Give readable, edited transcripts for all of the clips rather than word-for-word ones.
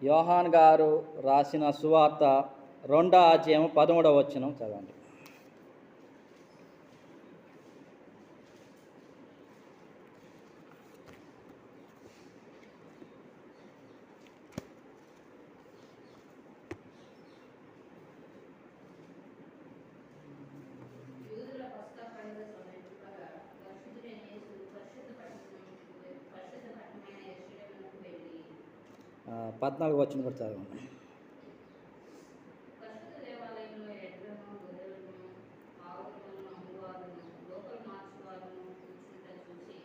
యోహాన్ గారు రాసిన సువార్త 2వ అధ్యాయం 13వ వచనం చదవండి. యూదుల పస్కా పండుగ సమీపించగా పరిశుద్ధుడైన యేసు పరిశుద్ధ పట్టణమైన యెరూషలేమునకు వెళ్ళి 14వ వచనం కూడా చదవండి. పరిశుద్ధ దేవాలయంలో ఎడ్లను, గొర్రెలను, ఆవులను అమ్మువారును, లోకల్ మార్చువారును కూర్చుంట చూసి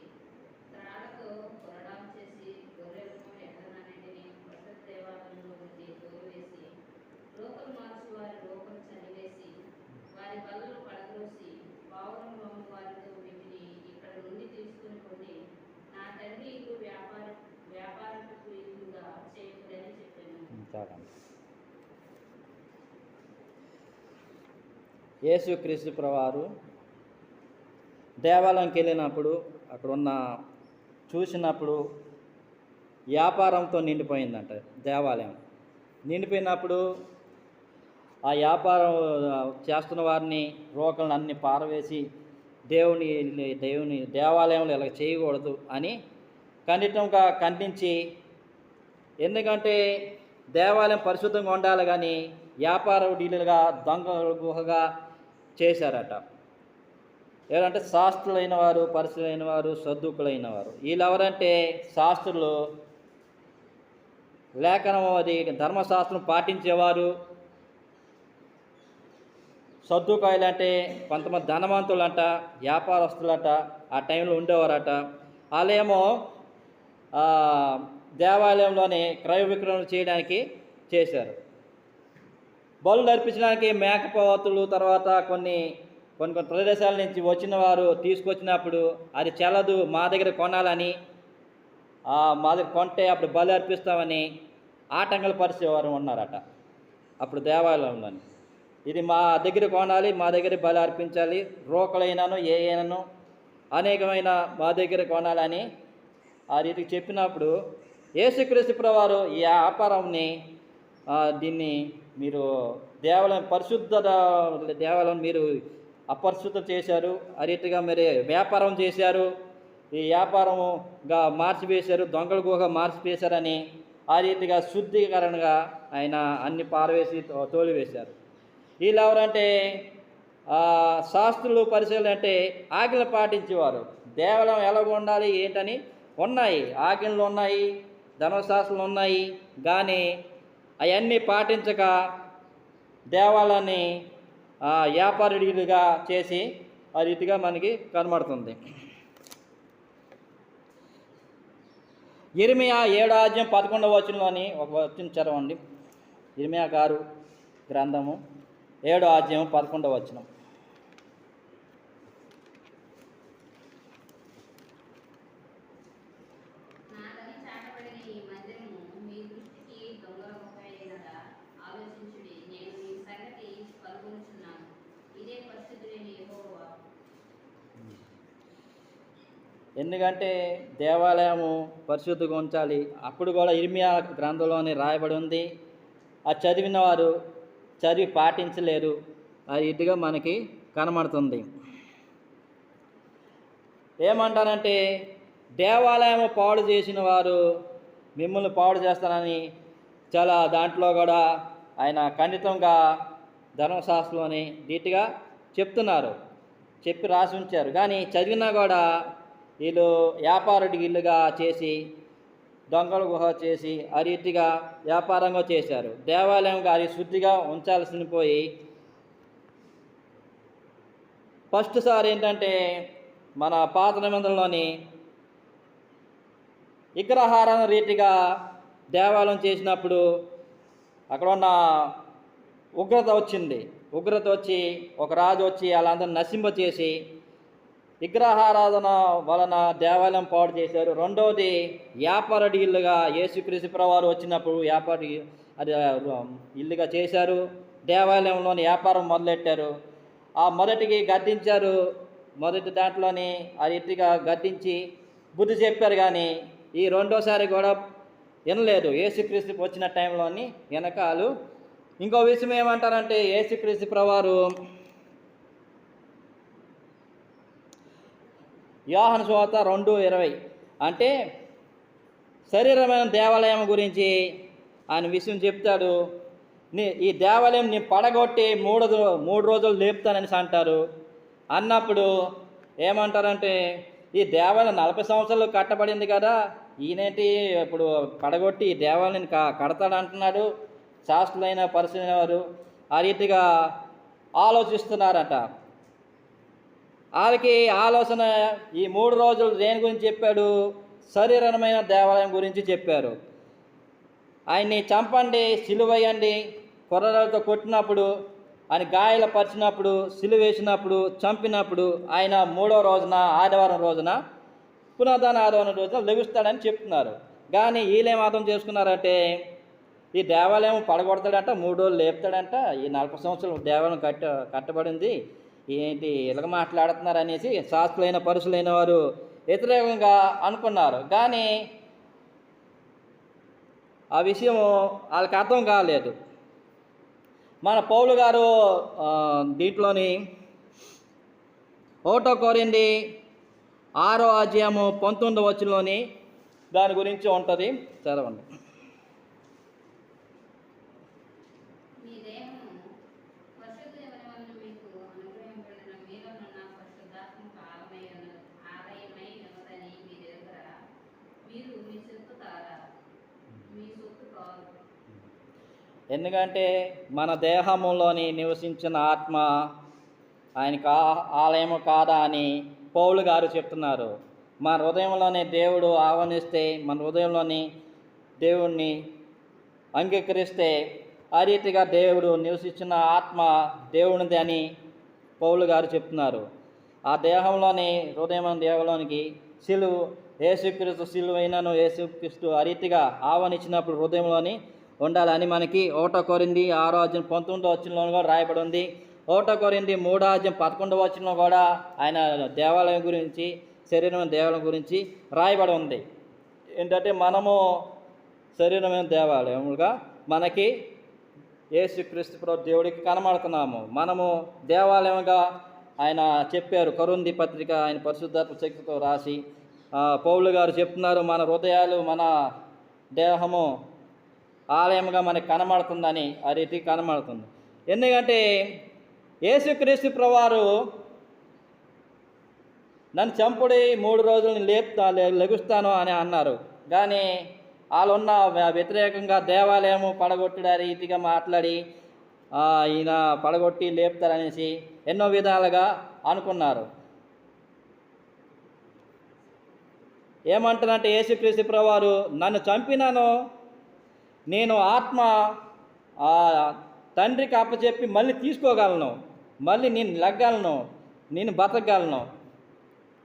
త్రాళ్ళతో కొరడాలు చేసి గొర్రెలను, ఎడ్లనన్నిటినీ పరిశుద్ధ దేవాలయంలో నుండి తోలివేసి లోకల్ మార్చువారి లోకం చలివేసి వారి బల్లలు పడద్రోసి పావురములు అమ్మువారితో వీటిని ఇక్కడ నుండి తీసుకుని పోండి, నా తండ్రి ఇల్లు వ్యాపారపు ఇల్లుగా చేయకూడదని చెప్పాను. చదవండి. యేసుక్రీస్తు ప్రభువారు దేవాలయంకి వెళ్ళినప్పుడు అక్కడున్న చూసినప్పుడు వ్యాపారంతో నిండిపోయిందంట దేవాలయం. నిండిపోయినప్పుడు ఆ వ్యాపారం చేస్తున్న వారిని రోకలను అన్ని పారవేసి దేవుని దేవాలయంలో ఇలా చేయకూడదు అని ఖండితంగా ఖండించి, ఎందుకంటే దేవాలయం పరిశుద్ధంగా ఉండాలి కానీ వ్యాపార డీలుగా దొంగ గుహగా చేశారట. ఎవరంటే శాస్త్రులైన వారు, పరిశుద్ధులైన వారు, సద్దుకులైన వారు. వీళ్ళు ఎవరంటే శాస్త్రులు, లేఖనం అది ధర్మశాస్త్రం పాటించేవారు. సద్దుకాయలు అంటే కొంతమంది ధనవంతులంట, వ్యాపారస్తులట, ఆ టైంలో ఉండేవారట. వాళ్ళేమో దేవాలయంలోనే క్రయ విక్రయం చేయడానికి చేశారు. బలులు అర్పించడానికి మేకపోతులు, తర్వాత కొన్ని ప్రదేశాల నుంచి వచ్చిన వారు తీసుకొచ్చినప్పుడు అది చెల్లదు, మా దగ్గర కొనాలని, మా దగ్గర కొంటే అప్పుడు బలి అర్పిస్తామని ఆటంకాలు పరిచేవారు ఉన్నారట అప్పుడు దేవాలయంలోని. ఇది మా దగ్గర కొనాలి, మా దగ్గర బలి అర్పించాలి, రోకలైనాను ఏ అయినాను అనేకమైన మా దగ్గర కొనాలని ఆ రీతికి చెప్పినప్పుడు యేసుక్రీస్తు ప్రభువారు ఈ వ్యాపారంని దీన్ని మీరు దేవాలయం పరిశుద్ధ దేవాలయం మీరు అపరిశుద్ధ చేశారు, ఆ రీతిగా మీరు వ్యాపారం చేశారు, ఈ వ్యాపారంగా మార్చివేశారు, దొంగల గుహగా మార్చివేశారని ఆ రీతిగా శుద్ధీకరణగా ఆయన అన్ని పారవేసి తోలివేశారు. వీళ్ళు ఎవరంటే శాస్త్రులు, పరిశీలన అంటే ఆజ్ఞలు పాటించేవారు. దేవాలయం ఎలాగ ఉండాలి ఏంటని ఉన్నాయి, ఆజ్ఞలు ఉన్నాయి, ధర్మశాస్త్రాలు ఉన్నాయి, కానీ అవన్నీ పాటించక దేవాలయాన్ని వ్యాపారుడిగా చేసి ఆ రీతిగా మనకి కనబడుతుంది. ఇర్మియా 7వ అధ్యాయం 11వ వచనంలోని ఒక వచనం చదవండి. ఇర్మియా గారు గ్రంథము 7వ అధ్యాయం 11వ వచనం. నాదని చాటబడిన ఈ మందిరము మీ దృష్టికి దొంగల గుహయైనదా? ఆలోచించుడి, నేను ఈ సంగతి కనుగొనుచున్నాను. ఇదే పరిశుద్ధుడైన యెహోవా. ఎందుకంటే దేవాలయము పరిశుద్ధిగా ఉంచాలి. అప్పుడు కూడా ఇర్మియా గ్రంథంలోనే రాయబడి ఉంది. ఆ చదివిన వారు చదివి పాటించలేరు, ఆ రీతిగా మనకి కనబడుతుంది. ఏమంటారంటే దేవాలయం పాడు చేసిన వారు మిమ్మల్ని పాడు చేస్తానని చాలా దాంట్లో కూడా ఆయన ఖండితంగా ధర్మశాస్త్రంలోని ధీటుగా చెప్తున్నారు, చెప్పి రాసి ఉంచారు. కానీ చదివినా కూడా వీళ్ళు వ్యాపారుడి ఇల్లుగా చేసి దొంగల గుహ చేసి ఆ రీతిగా వ్యాపారంగా చేశారు. దేవాలయం గారి శుద్ధిగా ఉంచాల్సిన పోయి ఫస్ట్ సారి ఏంటంటే మన పాత నిబంధనలోని విగ్రహారాధన రీతిగా దేవాలయం చేసినప్పుడు అక్కడ ఉన్న ఉగ్రత వచ్చింది. ఉగ్రత వచ్చి ఒక రాజు వచ్చి వాళ్ళందరూ నశింపచేసి విగ్రహారాధన వలన దేవాలయం పాడు చేశారు. రెండవది వ్యాపారుడి ఇల్లుగా యేసుక్రీస్తు ప్రభువారు వచ్చినప్పుడు వ్యాపారి అది ఇల్లుగా చేశారు. దేవాలయంలోని వ్యాపారం మొదలెట్టారు. ఆ మొదటికి గద్దించారు, మొదటి దాంట్లోని ఆ రీతిగా గద్దించి బుద్ధి చెప్పారు. కానీ ఈ రెండోసారి కూడా వినలేదు. యేసుక్రీస్తు వచ్చిన టైంలోని వెనకాలు. ఇంకో విషయం ఏమంటారంటే యేసుక్రీస్తు ప్రభువారు యోహాను సువార్త 2:20 అంటే శరీరమైన దేవాలయం గురించి ఆయన విషయం చెప్తాడు. ఈ దేవాలయం నీ పడగొట్టి మూడు రోజులు లేపుతానని అంటారు. అన్నప్పుడు ఏమంటారంటే ఈ దేవాలయం 40 సంవత్సరాలు కట్టబడింది కదా, ఈయనేంటి ఇప్పుడు పడగొట్టి ఈ దేవాలయాన్ని కడతాడంటున్నాడు. శాస్త్రులైన పరిశీలన వారు ఆ రీతిగా ఆలోచిస్తున్నారట. వాళ్ళకి ఆలోచన ఈ 3 రోజులు దేని గురించి చెప్పాడు? శరీరమైన దేవాలయం గురించి చెప్పారు. ఆయన్ని చంపండి, సిలువేయండి, కొర్రలతో కొట్టినప్పుడు, ఆయన గాయాల పరిచినప్పుడు, సిలువేసినప్పుడు, చంపినప్పుడు ఆయన 3వ రోజున ఆదివారం రోజున పునరుద్ధాన ఆదివారం రోజున లెగుస్తాడని చెప్తున్నారు. కానీ వీళ్ళేం అర్థం చేసుకున్నారంటే ఈ దేవాలయం పడగొడతాడంట, 3 రోజులు లేపుతాడంట, ఈ 40 సంవత్సరాలు దేవాలయం కట్టబడింది, ఏంటి ఇలాగ మాట్లాడుతున్నారు అనేసి శాస్త్రులైన పరుషులైన వారు వ్యతిరేకంగా అనుకున్నారు. కానీ ఆ విషయం వాళ్ళకి అర్థం కాలేదు. మన పౌలు గారు దీంట్లోని 1 కొరింథీ 6వ అధ్యాయము 19వ వచనంలోని దాని గురించి ఉంటుంది, చదవండి. మీ దేహము పరిశుద్ధమైన వలన మీకు అనుగ్రహింపబడిన మీలోనున్న పరిశుద్ధాత్మకు ఆలయమై ఉన్నదని మీరు ఎరుగరా? మీరు మీ సొత్తు కారా? మీ సొత్తు కాదు. ఎందుకంటే మన దేహంలోని నివసించిన ఆత్మ ఆయనకు ఆలయము కాదా అని పౌలు గారు చెప్తున్నారు. మన హృదయంలోనే దేవుడు ఆహ్వానిస్తే, మన హృదయంలోని దేవుణ్ణి అంగీకరిస్తే ఆ రీతిగా దేవుడు నివసించిన ఆత్మ దేవునిది అని పౌలు గారు చెప్తున్నారు. ఆ దేహంలోని హృదయం దేహంలోనికి యేసుక్రీస్తు సిలువైనను యేసుక్రీస్తు ఆ రీతిగా ఆహ్వానించినప్పుడు హృదయంలోని ఉండాలని మనకి 1 కొరింథీ 6వ అధ్యాయం 19వ వచనంలో కూడా రాయబడి ఉంది. 1 కొరింథీ 3వ అధ్యాయం 11వ వచనంలో కూడా ఆయన దేవాలయం గురించి, శరీరమైన దేవాలయం గురించి రాయబడి ఉంది. ఏంటంటే మనము శరీరమైన దేవాలయముగా మనకి యేసుక్రీస్తు ప్రభు దేవుడికి కనబడుతున్నాము. మనము దేవాలయంగా ఆయన చెప్పారు. కొరింథీ పత్రిక ఆయన పరిశుద్ధాత్మ శక్తితో రాసి పౌలు గారు చెప్తున్నారు, మన హృదయాలు మన దేహము ఆలయంగా మనకి కనబడుతుందని. ఆ రీతి కనబడుతుంది. ఎందుకంటే యేసుక్రీస్తు ప్రభువారు నన్ను చంపుడి 3 రోజులు లెగుస్తాను అని అన్నారు. కానీ వాళ్ళున్న వ్యతిరేకంగా దేవాలయము పడగొట్టడా రీతిగా మాట్లాడి ఈయన పడగొట్టి లేపుతారనేసి ఎన్నో విధాలుగా అనుకున్నారు. ఏమంటారంటే యేసుక్రీస్తు ప్రభువారు నన్ను చంపినాను, నేను ఆత్మ తండ్రికి అప్పచెప్పి మళ్ళీ తీసుకోగలను, మళ్ళీ నేను లెగ్గలను, నేను బతకగలను.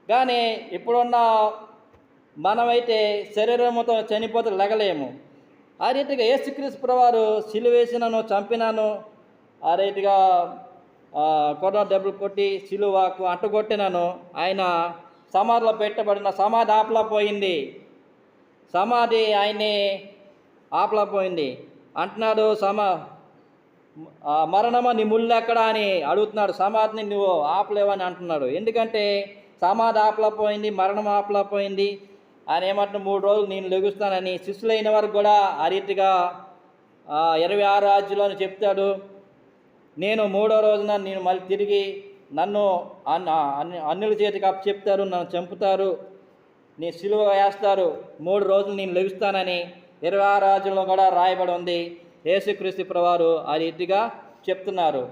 కానీ ఇప్పుడున్న మనమైతే శరీరంతో చనిపోతే లెగలేము. ఆ రీతిగా యేసుక్రీస్తు ప్రభువారు సిలువేసినను, చంపినాను, ఆ రీతిగా కొర దెబ్బలు కొట్టి సిలువకు అంటగొట్టినాను. ఆయన సమాధిలో పెట్టబడిన సమాధి ఆపలా పోయింది. సమాధి ఆయన్ని ఆపలా పోయింది అంటున్నాడు. మరణమా నీ ముళ్ళు ఎక్కడా అని అడుగుతున్నాడు. సమాధిని నువ్వు ఆపలేవని అంటున్నాడు. ఎందుకంటే సమాధి ఆపలా పోయింది, మరణం ఆపలా పోయింది. ఆయన ఏమంటున్నా 3 రోజులు నేను లెగుస్తానని శిష్యులైన వరకు కూడా ఆ రీతిగా 26 అధ్యాయంలో చెప్తాడు. నేను 3వ రోజున నేను మళ్ళీ తిరిగి నన్ను అన్యుల చేతికి అప్పచెప్తారు, నన్ను చంపుతారు, నీ సిలువ వేస్తారు, 3 రోజులు నేను లెగుస్తానని 26 అధ్యాయంలో కూడా రాయబడి ఉంది. యేసుక్రీస్తు ప్రభువారు ఆ రీతిగా చెప్తున్నారు.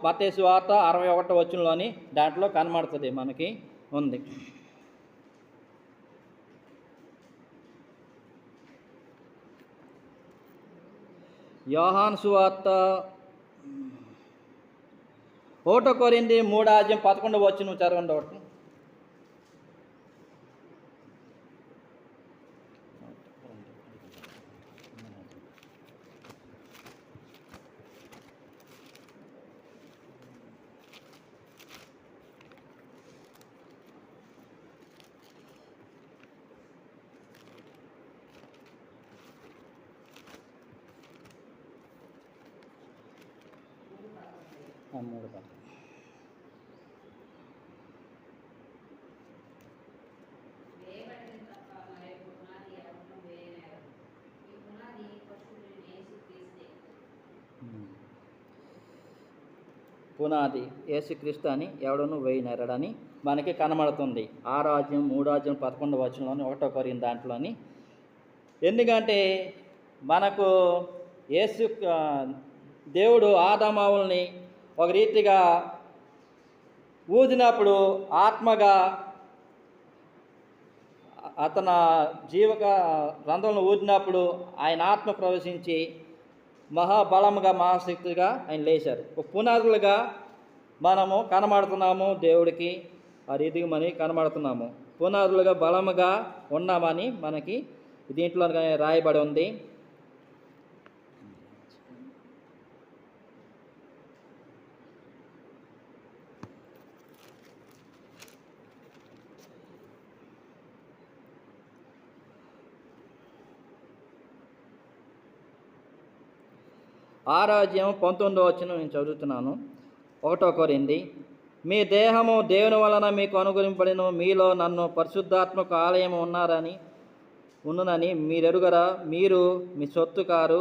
మత్తయి సువార్త 61వ వచనంలోని దాంట్లో కనబడుతుంది, మనకి ఉంది. యోహాను సువార్త 1 కొరింథీ 3వ అధ్యాయం 11వ వచనం చదవండి. ఒకటి మూడు పట్ల వేయబడింది తప్ప మరొక పునాది ఎవరినూ వేయలేరు. ఈ పునాది పరిశుద్ధుడైన యేసుక్రీస్తే. పునాది యేసుక్రీస్తు అని ఎవడను వేయనేరడని మనకి కనబడుతుంది. 3:11 వచనంలోని 1 కొరింథీ దాంట్లోని. ఎందుకంటే మనకు యేసు దేవుడు ఆదామావుల్ని ఒక రీతిగా ఊదినప్పుడు ఆత్మగా అతను జీవక రంధ్రంలో ఊదినప్పుడు ఆయన ఆత్మ ప్రవేశించి మహాబలముగా మహాశక్తిగా ఆయన లేచారు. ఒక పునాదులుగా మనము కనబడుతున్నాము, దేవుడికి ఆ రీతిగా మనకి కనబడుతున్నాము. పునాదులుగా బలముగా ఉన్నామని మనకి దీంట్లో రాయబడి ఉంది. ఆరాధ్యం 19 వచనం నేను చదువుతున్నాను. 1 కొరింథీ. మీ దేహము దేవుని వలన మీకు అనుగ్రహింపబడిన మీలో నన్ను పరిశుద్ధాత్మక ఆలయం ఉన్నదని మీరెరుగరా? మీరు మీ సొత్తు కారు,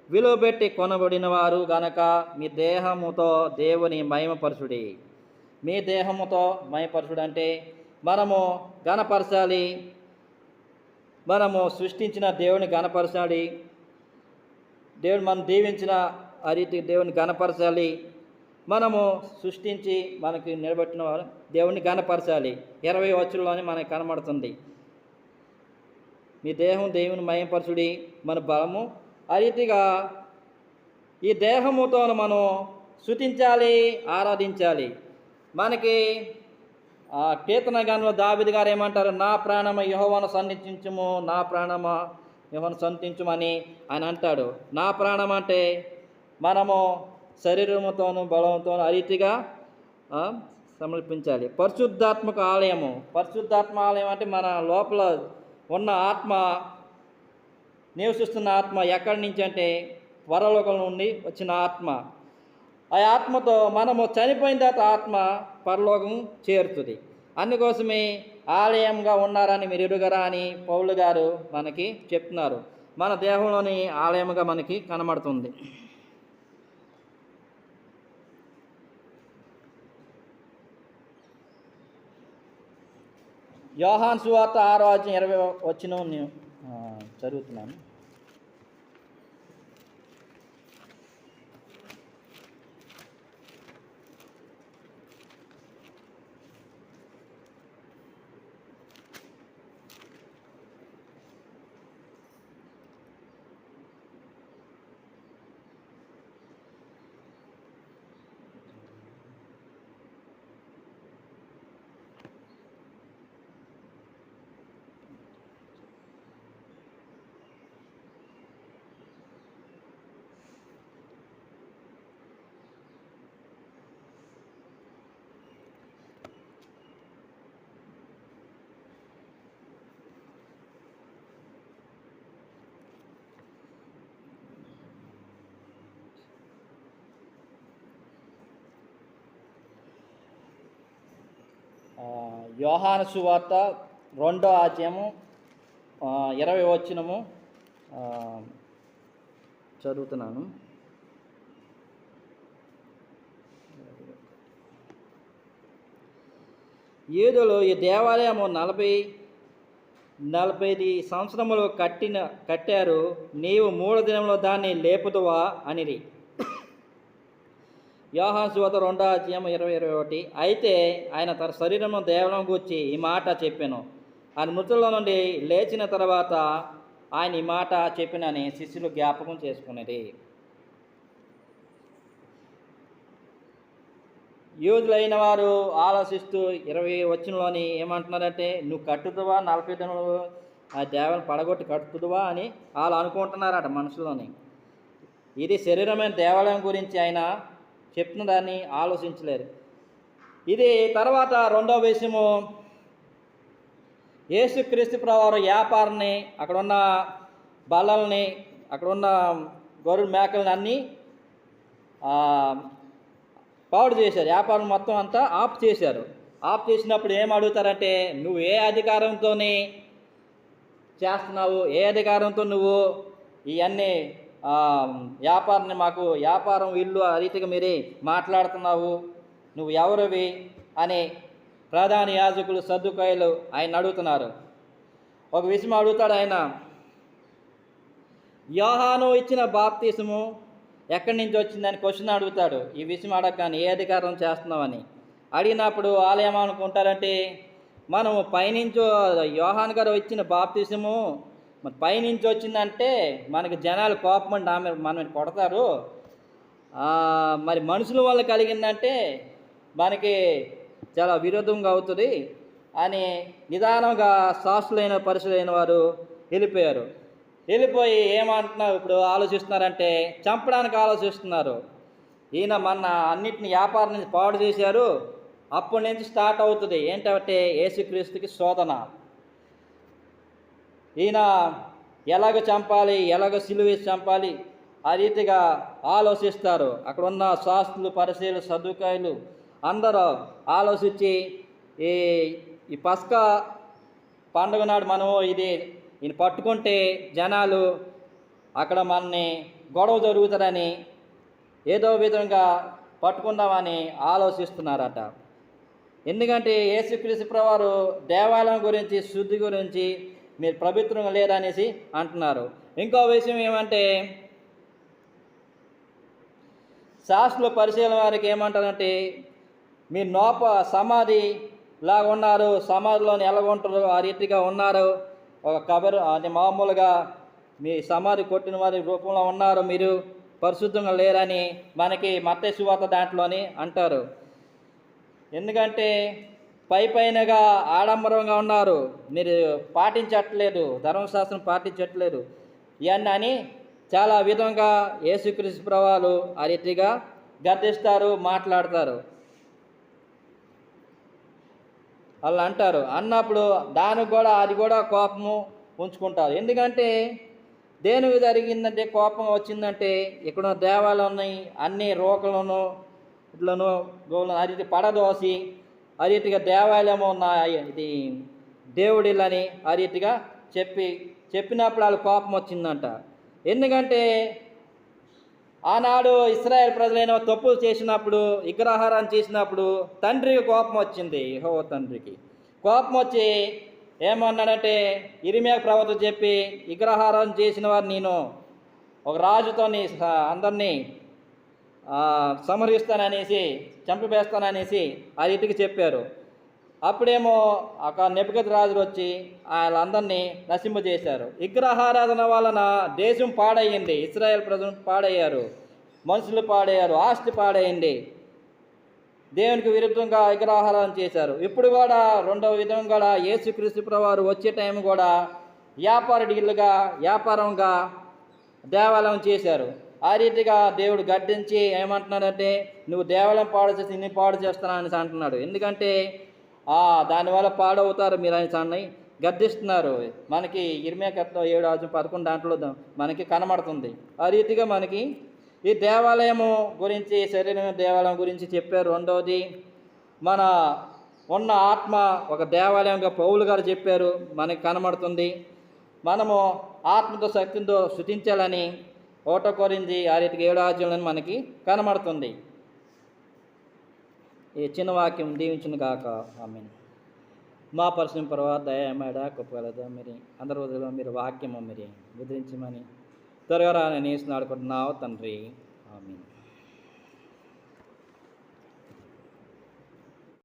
విలువ పెట్టి కొనబడిన వారు గనక మీ దేహముతో దేవుని మహిమపరచుడి. మీ దేహముతో మహిమపరచుడు అంటే మనము ఘనపరచాలి, మనము సృష్టించిన దేవుని ఘనపరచాలి, దేవుడు మనం దీవించిన ఆ రీతి దేవుని ఘనపరచాలి. మనము సృష్టించి మనకి నిలబెట్టిన వారు దేవుని ఘనపరచాలి. 20 వచనంలోనే మనకి కనబడుతుంది. మీ దేహం దేవుని మహిమపరచుడి, మన బలము. ఆ రీతిగా ఈ దేహముతో మనం స్తుతించాలి, ఆరాధించాలి. మనకి కీర్తన గానంలో దావీదు గారు ఏమంటారు? నా ప్రాణమ యెహోవాను సన్నిధించుము, నా ప్రాణమ యెహోవాను సన్నిధించుమని ఆయన అంటాడు. నా ప్రాణం అంటే మనము శరీరముతోను బలంతోను ఆ రీతిగా సమర్పించాలి. పరిశుద్ధాత్మక ఆలయము. పరిశుద్ధాత్మ ఆలయం అంటే మన లోపల ఉన్న ఆత్మ, నివసిస్తున్న ఆత్మ ఎక్కడి నుంచి అంటే పరలోకం నుండి వచ్చిన ఆత్మ. ఆ ఆత్మతో మనము చనిపోయిన తర్వాత ఆత్మ పరలోకం చేరుతుంది. అందుకోసమే ఆలయంగా ఉన్నారని మీరు ఎరుగరా అని పౌలు గారు మనకి చెప్తున్నారు. మన దేహంలోని ఆలయముగా మనకి కనబడుతుంది. యోహాను సువార్త 6:20 వచనం నేను చదువుతున్నాను. యోహాను సువార్త 2:20 వచనము చదువుతున్నాను. యూదులు ఈ దేవాలయము 40 సంవత్సరములు కట్టారు, నీవు 3 దినంలో దాన్ని లేపుదువా అనిరి. యోహాను సువార్త 2:20-21. అయితే ఆయన తన శరీరము దేవాలయం గూర్చి ఈ మాట చెప్పాను. ఆయన మృతుల్లో నుండి లేచిన తర్వాత ఆయన ఈ మాట చెప్పినని శిష్యులు జ్ఞాపకం చేసుకునేది. యూదులైన వారు ఆలోచిస్తూ 20 వచనంలోని ఏమంటున్నారంటే, నువ్వు కట్టుదువా 40 దినములు ఆ దేవాలయం పడగొట్టి కట్టుదువా అని వాళ్ళు అనుకుంటున్నారట మనసులోని. ఇది శరీరమైన దేవాలయం గురించి ఆయన చెప్పిన దాన్ని ఆలోచించలేరు. ఇది తర్వాత రెండవ విషయము, యేసుక్రీస్తు ప్రభువారు వ్యాపారాన్ని, అక్కడున్న బల్లల్ని, అక్కడున్న గొర్రె మేకల్ని అన్నీ పాడు చేశారు, వ్యాపారం మొత్తం అంతా ఆఫ్ చేశారు. ఆఫ్ చేసినప్పుడు ఏం అడుగుతారంటే, నువ్వు ఏ అధికారంతో చేస్తున్నావు, ఏ అధికారంతో నువ్వు ఇవన్నీ వ్యాపారాన్ని మాకు వ్యాపారం ఇల్లు ఆ రీతిగా మీరే మాట్లాడుతున్నావు, నువ్వు ఎవరివి అని ప్రధాన యాజకులు సద్దుకాయలు ఆయన అడుగుతున్నారు. ఒక విషయం అడుగుతాడు ఆయన, యోహాను ఇచ్చిన బాప్తిసము ఎక్కడి నుంచి వచ్చిందని క్వశ్చన్ అడుగుతాడు. ఈ విషయం అడగగానే ఏ అధికారం చేస్తున్నామని అడిగినప్పుడు వాళ్ళు ఏమనుకుంటారంటే, మనము పైనుంచి యోహాన్ గారు ఇచ్చిన బాప్తిసము మరి పైనుంచి వచ్చిందంటే మనకి జనాలు కోపమండి ఆమె మనల్ని కొడతారు, మరి మనుషుల వల్ల కలిగిందంటే మనకి చాలా విరోధంగా అవుతుంది అని నిదానంగా శాస్త్రులైన పరిశులైన వారు వెళ్ళిపోయి ఏమంటున్నారు ఇప్పుడు ఆలోచిస్తున్నారంటే, చంపడానికి ఆలోచిస్తున్నారు. ఈయన మన అన్నిటిని వ్యాపారం నుంచి పాడు చేశారు, అప్పటి నుంచి స్టార్ట్ అవుతుంది ఏంటంటే యేసుక్రీస్తుకి శోధన. ఈయన ఎలాగ చంపాలి, ఎలాగ సిలువేసి చంపాలి ఆ రీతిగా ఆలోచిస్తారు. అక్కడ ఉన్న శాస్త్రులు పరిశీలు సద్దుకాయలు అందరూ ఆలోచించి ఈ పస్కా పండుగ నాడు మనము ఈయన పట్టుకుంటే జనాలు అక్కడ మనని గొడవ జరుగుతుందని ఏదో విధంగా పట్టుకుందామని ఆలోచిస్తున్నారట. ఎందుకంటే యేసుక్రీస్తు ప్రభువారు దేవాలయం గురించి శుద్ధి గురించి మీరు పవిత్రంగా లేరనేసి అంటున్నారు. ఇంకో విషయం ఏమంటే, శాస్త్రుల పరిశీలన వారికి ఏమంటారంటే, మీరు సమాధి లాగా ఉన్నారు, సమాధిలోని ఎలాగుంటారు ఆ రీతిగా ఉన్నారు, ఒక కబరు అది మామూలుగా మీ సమాధి కొట్టిన వారి రూపంలో ఉన్నారు, మీరు పరిశుద్ధంగా లేరని మనకి మత్తయి సువార్త దాంట్లోని అంటారు. ఎందుకంటే పైనగా ఆడంబరంగా ఉన్నారు, మీరు పాటించట్లేదు, ధర్మశాస్త్రం పాటించట్లేదు ఇవన్నీ అని చాలా విధంగా యేసుక్రీస్తు ప్రభువారు ఆ రీతిగా గద్దిస్తారు, మాట్లాడతారు. వాళ్ళు అంటారు. అన్నప్పుడు దానికి కూడా అది కూడా కోపము ఉంచుకుంటారు. ఎందుకంటే దేనికి జరిగిందంటే కోపం వచ్చిందంటే, ఇక్కడ దేవాలయం ఉన్నాయి, అన్ని రోకలను ఇట్లను గోలను ఆ రీతి పడదోసి ఆ రీతిగా దేవాలయము ఉన్న ఇది దేవుడిలని ఆ రీతిగా చెప్పినప్పుడు వాళ్ళ కోపం వచ్చిందంట. ఎందుకంటే ఆనాడు ఇశ్రాయేల్ ప్రజలైన తప్పులు చేసినప్పుడు, విగ్రహారాన్ని చేసినప్పుడు తండ్రికి కోపం వచ్చింది. యెహోవా తండ్రికి కోపం వచ్చి ఏమన్నాడంటే, ఇర్మీయా ప్రవక్త చెప్పి విగ్రహారాధన చేసిన వారు నేను ఒక రాజుతో అందరినీ సంహరిస్తాననేసి చంపివేస్తాననేసి ఆ రీతికి చెప్పారు. అప్పుడేమో ఒక నెబుకద్నెజరు వచ్చి వాళ్ళందరినీ నశింపజేశారు. విగ్రహారాధన వలన దేశం పాడయ్యింది, ఇశ్రాయేల్ ప్రజలు పాడయ్యారు, మనుషులు పాడయ్యారు, ఆస్తి పాడైంది, దేవునికి విరుద్ధంగా విగ్రహారాధన చేశారు. ఇప్పుడు కూడా రెండవ విధంగా కూడా యేసుక్రీస్తు ప్రభువారు వచ్చే టైం కూడా వ్యాపారంగా దేవాలయం చేశారు. ఆ రీతిగా దేవుడు గద్దించి ఏమంటున్నాడంటే, నువ్వు దేవాలయం పాడు చేసి ఇన్ని పాడు చేస్తాను అనేసి అంటున్నాడు. ఎందుకంటే దానివల్ల పాడవుతారు మీరు అనేసి అన్ని గద్దిస్తున్నారు. మనకి ఇర్మీయా 7:11 దాంట్లో మనకి కనబడుతుంది. ఆ రీతిగా మనకి ఈ దేవాలయము గురించి, శరీరం దేవాలయం గురించి చెప్పారు. రెండవది మన ఉన్న ఆత్మ ఒక దేవాలయంగా పౌలు గారు చెప్పారు, మనకి కనబడుతుంది. మనము ఆత్మతో శక్తితో స్తుతించాలని 1 కొరింథీ ఆ రీతిగా 7 మనకి కనబడుతుంది. ఈ చిన్న వాక్యం దీవించును గాక. ఆమేన్. మా పరిశుద్ధ ప్రభువా, దయమేడ కృపగలదా మీరు అందరి రోజుల్లో మీరు వాక్యము మీరు ముద్రించమని త్వరగా రాని నేస్తున్నాడుకుంటున్నావు తండ్రి. ఆమేన్.